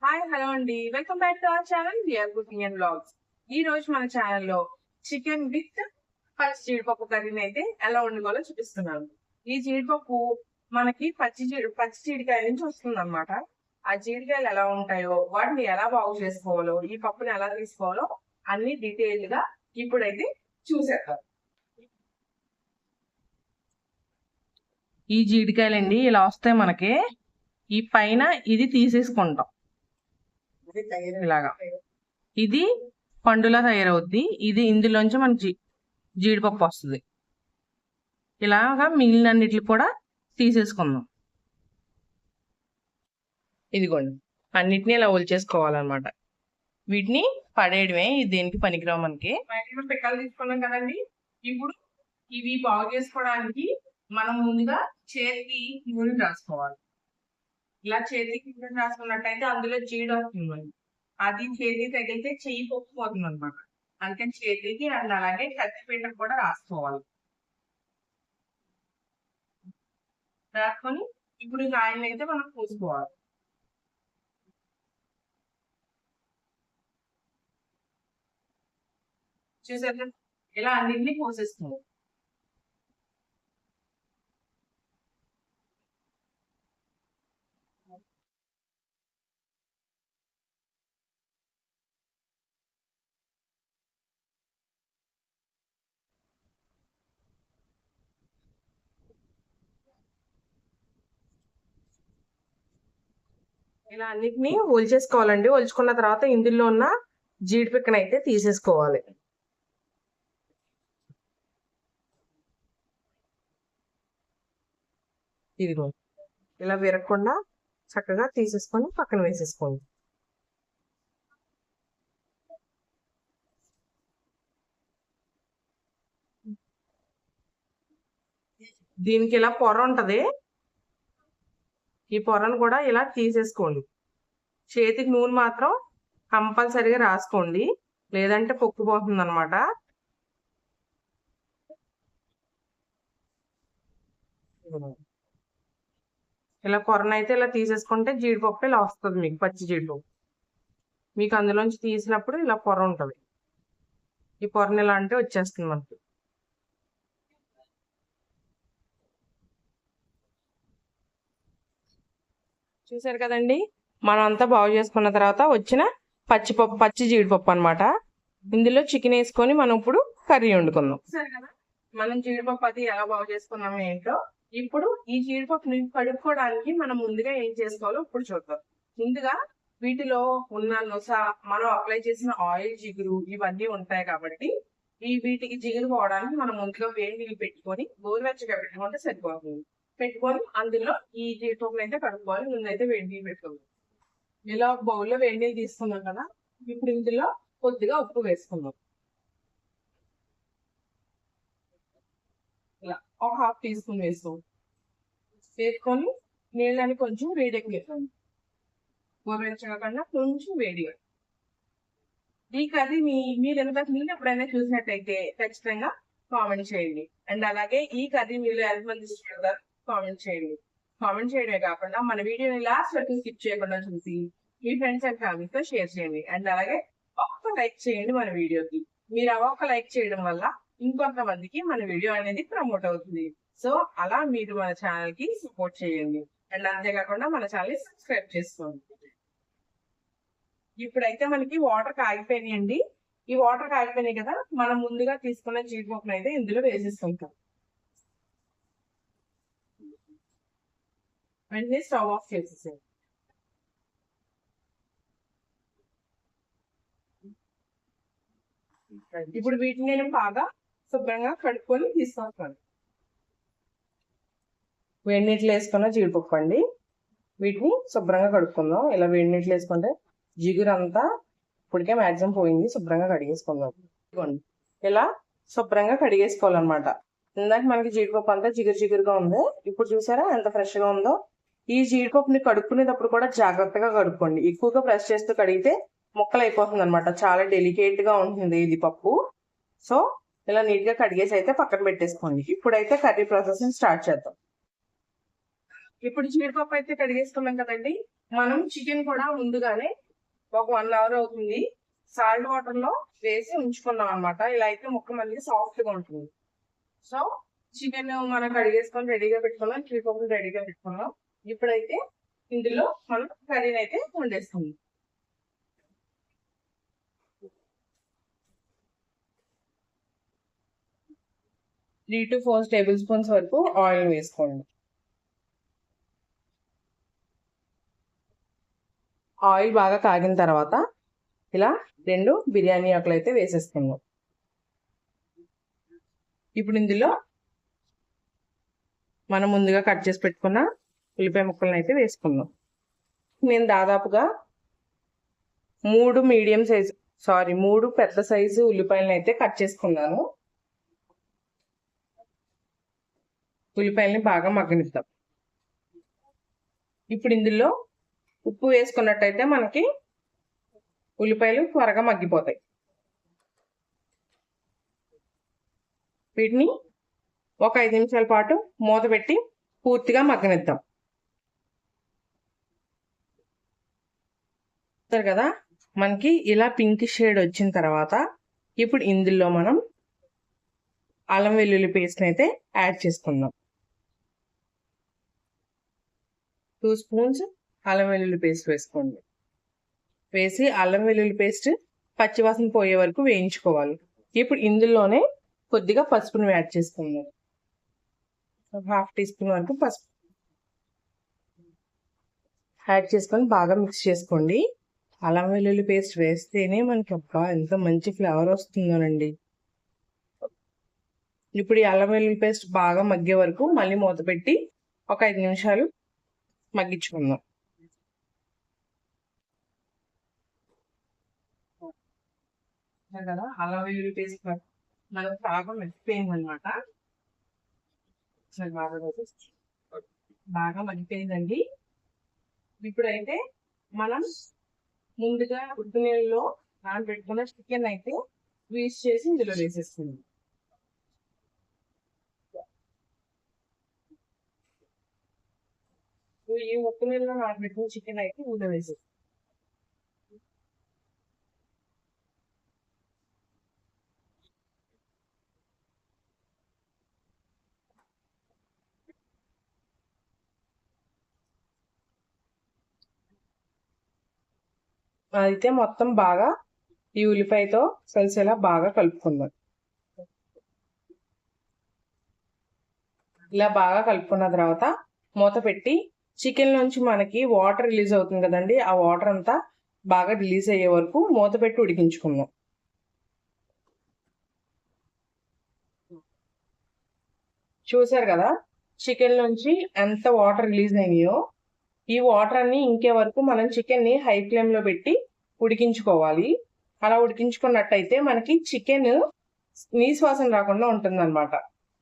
Hi hello అండి, welcome back to our channel VR cooking and vlogs. ఈ రోజు మన ఛానల్లో చికెన్ విత్ పచ్చి జీడిపప్పు కర్రీని అయితే ఎలా వండుకోవాలో చూపిస్తున్నాను. ఈ జీడిపప్పు మనకి పచ్చి జీడికాయ నుంచి వస్తుంది అనమాట. ఆ జీడికాయలు ఎలా ఉంటాయో, వాటిని ఎలా బాగు చేసుకోవాలో, ఈ పప్పుని ఎలా తీసుకోవాలో అన్ని డీటెయిల్ గా ఇప్పుడైతే చూసేద్దాం. ఈ జీడికాయలండి ఇలా వస్తాయి మనకి. ఈ పైన ఇది తీసేసుకుంటాం ఇలాగా. ఇది పండులా తయారవుద్ది. ఇది ఇందులోంచి మనకి జీడిపప్పు వస్తుంది. ఇలాగా మిగిలినన్నిట్లు కూడా తీసేసుకుందాం. ఇదిగోండి, అన్నిటిని ఇలా ఒలిచేసుకోవాలన్నమాట. వీటిని పడేయడమే, ఇది దేనికి పనికిరావు మనకి. పిక్కలు తీసుకున్నాం కదండి. ఇప్పుడు ఇవి బాగు చేసుకోవడానికి మనం ముందుగా చేతికి నూనె రాసుకోవాలి. ఇలా చేతికి నూనె రాసుకున్నట్టయితే అందులో జీడి వస్తుంది. అది చేతికి తగిలితే చెయ్యి పొక్కుపోతుంది అనమాట. అందుకని చేతికి అండ్ అలాగే కత్తిపీట కూడా రాసుకోవాలి. రాసుకొని ఇప్పుడు ఆయిల్ అయితే మనం పూసుకోవాలి. చూసారు, ఇలా అన్నింటినీ పోసేస్తుంది. ఇలా అన్నిటినీ ఒలిచేసుకోవాలండి. ఒలుచుకున్న తర్వాత ఇందులో ఉన్న జీడిపిక్కను అయితే తీసేసుకోవాలి. ఇదిగో ఇలా విరగకుండా చక్కగా తీసేసుకొని పక్కన వేసేసుకోండి. దీనికి ఇలా పొర ఉంటది. ఈ పొరను కూడా ఇలా తీసేసుకోండి. చేతికి నూనె మాత్రం కంపల్సరిగా రాసుకోండి, లేదంటే పొక్కుపోతుంది అనమాట. ఇలా పొరనైతే ఇలా తీసేసుకుంటే జీడిపప్పు ఇలా వస్తుంది మీకు, పచ్చి జీడిపప్పు. మీకు అందులోంచి తీసినప్పుడు ఇలా పొర ఉంటుంది. ఈ పొరని ఇలా అంటే వచ్చేస్తుంది మనకి. చూసారు కదండి, మనం అంతా బాగు చేసుకున్న తర్వాత వచ్చిన పచ్చి జీడిపప్పు అనమాట. ఇందులో చికెన్ వేసుకొని మనం ఇప్పుడు కర్రీ వండుకుందాం. సరే కదా, మనం జీడిపప్పు అది ఎలా బాగు చేసుకున్నాము ఏంటో. ఇప్పుడు ఈ జీడిపప్పుని కడుక్కోవడానికి మనం ముందుగా ఏం చేసుకోవాలో ఇప్పుడు చూద్దాం. ముందుగా వీటిలో ఉన్న నొస, మనం అప్లై చేసిన ఆయిల్, జిగురు ఇవన్నీ ఉంటాయి కాబట్టి వీటికి జిగురు పోవడానికి మనం ముందుగా వేడి నీళ్ళు పెట్టుకొని గోరువెచ్చగా పెట్టుకుంటే సరిపోతుంది. పెట్టుకొని అందులో ఈ జీడిపప్పులు అయితే కడుక్కోవాలి. ముందైతే వేడి నీళ్ళు పెట్టుకోవాలి. ఇలా బౌల్లో వేడి నీళ్ళు తీసుకున్నాం కదా, ఇప్పుడు ఇందులో కొద్దిగా ఉప్పు వేసుకుందాం. ఇలా ఒక ½ టీ స్పూన్ వేసుకొని నీళ్ళని కొంచెం వేడెక్కి వేసుకోండి. గోరువెచ్చగా కన్నా కొంచెం వేడిగా. ఈ కర్రీ మీరు ఎంతకు ముందు ఎప్పుడైనా చూసినట్టయితే ఖచ్చితంగా కామెంట్ చేయండి. అండ్ అలాగే ఈ కర్రీ మీరు ఎంతమంది ఇష్టపడతారు కామెంట్ చేయండి. కామెంట్ చేయడమే కాకుండా మన వీడియోని లాస్ట్ వరకు స్కిప్ చేయకుండా చూసి మీ ఫ్రెండ్స్ అండ్ ఫ్యామిలీతో షేర్ చేయండి. అండ్ అలాగే ఒక్క లైక్ చేయండి మన వీడియోకి. మీరు ఒక్క లైక్ చేయడం వల్ల ఇంకొంతమందికి మన వీడియో అనేది ప్రమోట్ అవుతుంది. సో అలా మీరు మన ఛానల్ కి సపోర్ట్ చేయండి. అండ్ అంతేకాకుండా మన ఛానల్ ని సబ్స్క్రైబ్ చేసుకోండి. ఇప్పుడైతే మనకి వాటర్ కాగిపోయినాయండి. ఈ వాటర్ కాగిపోయినాయి కదా, మనం ముందుగా తీసుకున్న జీడిపప్పును అయితే ఇందులో వేసేసుకుంటాం. వెంటనే స్టవ్ ఆఫ్ చేసేసాను. ఇప్పుడు వీటిని నేను బాగా శుభ్రంగా కడుక్కొని తీసుకొస్తాను. వేడి నీటిలో వేసుకున్న జీడిపప్పు అండి. వీటిని శుభ్రంగా కడుక్కుందాం. ఇలా వేడి నీటిలో వేసుకుంటే జిగురు అంతా ఇప్పటికే మ్యాక్సిమం పోయింది. శుభ్రంగా కడిగేసుకుందాం. ఇదిగోండి, ఇలా శుభ్రంగా కడిగేసుకోవాలన్నమాట. ఇందాక మనకి జీడిపప్పు అంతా జిగురుగా ఉంది. ఇప్పుడు చూసారా ఎంత ఫ్రెష్ గా ఉందో. ఈ జీడిపప్పుని కడుక్కునేటప్పుడు కూడా జాగ్రత్తగా కడుక్కోండి. ఎక్కువగా ప్రెస్ చేస్తూ కడిగితే ముక్కలు అయిపోతుంది అనమాట. చాలా డెలికేట్ గా ఉంటుంది ఇది పప్పు. సో ఇలా నీట్ గా కడిగేసి అయితే పక్కన పెట్టేసుకోండి. ఇప్పుడైతే కర్రీ ప్రాసెస్ స్టార్ట్ చేద్దాం. ఇప్పుడు జీడిపప్పు అయితే కడిగేసుకున్నాం కదండి. మనం చికెన్ కూడా ముందుగానే ఒక 1 అవర్ అవుతుంది సాల్ట్ వాటర్ లో వేసి ఉంచుకున్నాం అనమాట. ఇలా అయితే ముక్క మళ్ళీ సాఫ్ట్ గా ఉంటుంది. సో చికెన్ మనం కడిగేసుకొని రెడీగా పెట్టుకున్నాం, జీడిపప్పులు రెడీగా పెట్టుకున్నాం. ఇప్పుడైతే ఇందులో మనం కర్రీని అయితే వండేసుకుందాం. 3 to 4 టేబుల్ స్పూన్స్ వరకు ఆయిల్ వేసుకోండి. ఆయిల్ బాగా కాగిన తర్వాత ఇలా 2 బిర్యానీ ఆకులు అయితే వేసేసుకుందాం. ఇప్పుడు ఇందులో మనం ముందుగా కట్ చేసి పెట్టుకున్న ఉల్లిపాయ ముక్కలను అయితే వేసుకుందాం. నేను దాదాపుగా 3 పెద్ద సైజు ఉల్లిపాయలను అయితే కట్ చేసుకున్నాను. ఉల్లిపాయలని బాగా మగ్గనిద్దాం. ఇప్పుడు ఇందులో ఉప్పు వేసుకున్నట్టయితే మనకి ఉల్లిపాయలు త్వరగా మగ్గిపోతాయి. వీటిని ఒక 5 నిమిషాల పాటు మూత పెట్టి పూర్తిగా మగ్గనిద్దాం. కదా మనకి ఇలా పింక్ షేడ్ వచ్చిన తర్వాత ఇప్పుడు ఇందులో మనం అల్లం వెల్లుల్లి పేస్ట్ అయితే యాడ్ చేసుకుందాం. 2 స్పూన్స్ అల్లం వెల్లుల్లి పేస్ట్ వేసుకోండి. వేసి అల్లం వెల్లుల్లి పేస్ట్ పచ్చివాసన పోయే వరకు వేయించుకోవాలి. ఇప్పుడు ఇందులోనే కొద్దిగా పసుపును యాడ్ చేసుకుందాం. 1/2 టీ స్పూన్ వరకు పసుపు యాడ్ చేసుకొని బాగా మిక్స్ చేసుకోండి. అల్లం వెల్లుల్లి పేస్ట్ వేస్తేనే మనకి అబ్బా ఎంత మంచి ఫ్లేవర్ వస్తుందోనండి. ఇప్పుడు ఈ అల్లం వెల్లుల్లి పేస్ట్ బాగా మగ్గే వరకు మళ్ళీ మూత పెట్టి ఒక 5 నిమిషాలు మగ్గించుకుందాం. కదా అల్లం వెల్లుల్లి పేస్ట్ మనకు బాగా మగ్గిపోయింది అనమాట. బాగా మగ్గిపోయిందండి. ఇప్పుడైతే మనం ముందుగా ఉప్పు నీళ్ళలో నానబెట్టుకున్న చికెన్ అయితే పీస్ చేసి ఇందులో వేసేస్తుంది. ఈ ఉప్పు నీళ్ళలో నానబెట్టిన చికెన్ అయితే ఇందులో వేసేస్తుంది. అయితే మొత్తం బాగా ఈ ఉల్లిపాయతో కలిసేలా బాగా కలుపుకుందాం. ఇలా బాగా కలుపుకున్న తర్వాత మూత పెట్టి చికెన్ నుంచి మనకి వాటర్ రిలీజ్ అవుతుంది కదండి, ఆ వాటర్ అంతా బాగా రిలీజ్ అయ్యే వరకు మూత పెట్టి ఉడికించుకుందాం. చూసారు కదా చికెన్ నుంచి ఎంత వాటర్ రిలీజ్ అయినాయో. ఈ వాటర్ అన్ని ఇంకే వరకు మనం చికెన్ ని హై ఫ్లేమ్ లో పెట్టి ఉడికించుకోవాలి. అలా ఉడికించుకున్నట్టయితే మనకి చికెన్ నీసు వాసన రాకుండా ఉంటుంది అనమాట.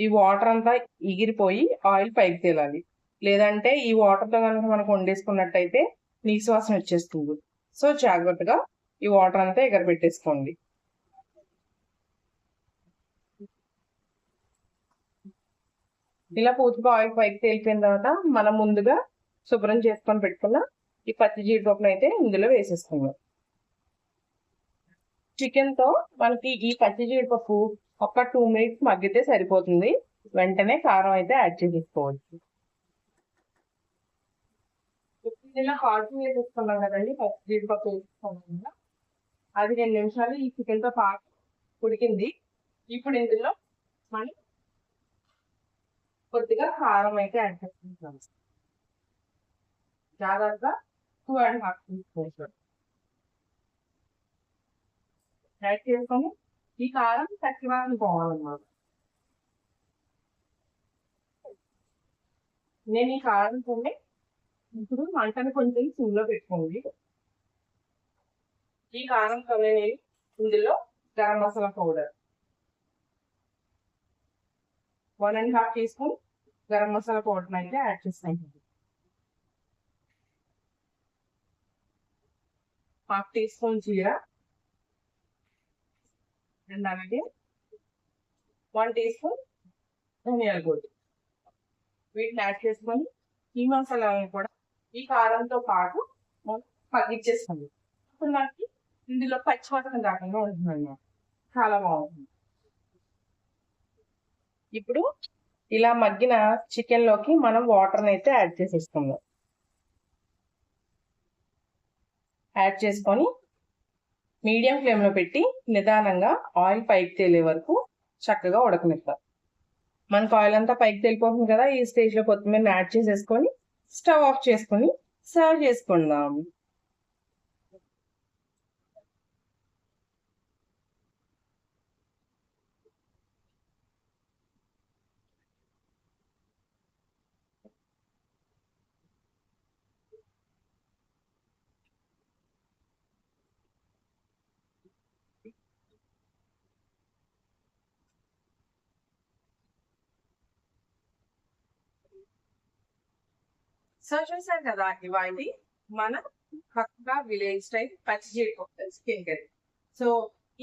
ఈ వాటర్ అంతా ఎగిరిపోయి ఆయిల్ పైకి తేలాలి. లేదంటే ఈ వాటర్ తో కనుక మనకు వండేసుకున్నట్టయితే నీసు వాసన వచ్చేస్తుంది. సో జాగ్రత్తగా ఈ వాటర్ అంతా ఎగరబెట్టేసుకోండి. ఇలా పూర్తిగా ఆయిల్ పైకి తేలిపోయిన తర్వాత మనం ముందుగా శుభ్రం చేసుకొని పెట్టుకున్న ఈ పచ్చి జీడిపప్పును అయితే ఇందులో వేసేసుకుందాం. చికెన్ తో మనకి ఈ పచ్చి జీడిపప్పు ఒక 2 మినిట్స్ మగ్గితే సరిపోతుంది. వెంటనే కారం అయితే యాడ్ చేసుకోవచ్చు. ఇలా హాట్ వేసేసుకున్నాం కదండి, పచ్చి జీడిపప్పు వేసుకున్నాం కదా, అది 2 నిమిషాలు ఈ చికెన్ తో పాటు ఉడికింది. ఇప్పుడు ఇందులో మనం కొద్దిగా కారం అయితే యాడ్ చేసుకుంటాం. దాదాపుగా 2.5 టీ స్పూన్స్ యాడ్ చేసుకొని ఈ కారం తక్కువ పోవాలన్నమాట. నేను ఈ కారంతోనే ఇప్పుడు మంటను కొంచెం సిమ్లో పెట్టుకోండి. ఈ కారంతోనే నేను ఇందులో garam masala powder 1.5 teaspoon garam masala powder అయితే యాడ్ చేస్తాను. 1/2 టీ స్పూన్ జీరా అండ్ అలాగే 1 టీ స్పూన్ ధనియాల పొడి వీటిని యాడ్ చేసుకొని ఈ మసాలాలను కూడా ఈ కారంతో పాటు పట్టించేస్తుంది. అప్పుడు మనకి ఇందులో పచ్చివాసన రాకుండా ఉంటుంది అన్నమాట. చాలా బాగుంటుంది. ఇప్పుడు ఇలా మగ్గిన చికెన్ లోకి మనం వాటర్ అయితే యాడ్ చేసేసుకుందాం. యాడ్ చేసుకొని మీడియం ఫ్లేమ్ లో పెట్టి నిదానంగా ఆయిల్ పైకి తేలే వరకు చక్కగా ఉడకనిద్దాం. మనకు ఆయిల్ అంతా పైకి తేలిపోతుంది కదా, ఈ స్టేజ్ లో కొత్తిమీర యాడ్ చేసేసుకొని స్టవ్ ఆఫ్ చేసుకొని సర్వ్ చేసుకుందాం. సో చూసారు కదా, ఇవాళ మన పక్కా విలేజ్ స్టైల్ పచ్చి జీడిపప్పు చికెన్ కర్రీ. సో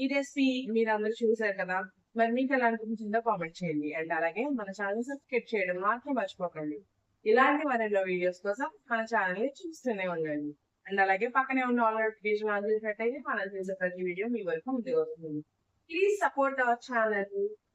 ఈ రెసిపీ మీరు అందరూ చూసారు కదా, మరి మీకు ఎలా అనిపించిందో కామెంట్ చేయండి. అండ్ అలాగే మన ఛానల్ సబ్స్క్రైబ్ చేయడం మాత్రం మర్చిపోకండి. ఇలాంటి మరెన్నో వీడియోస్ కోసం మన ఛానల్ ని చూస్తూనే ఉండండి. అండ్ అలాగే పక్కనే ఉన్న ఆల్ నోటిఫికేషన్ ఆన్ చేసినట్టయితే మనం చేసే ప్రతి వీడియో మీ వరకు ముందుకు వస్తుంది. Please support our channel.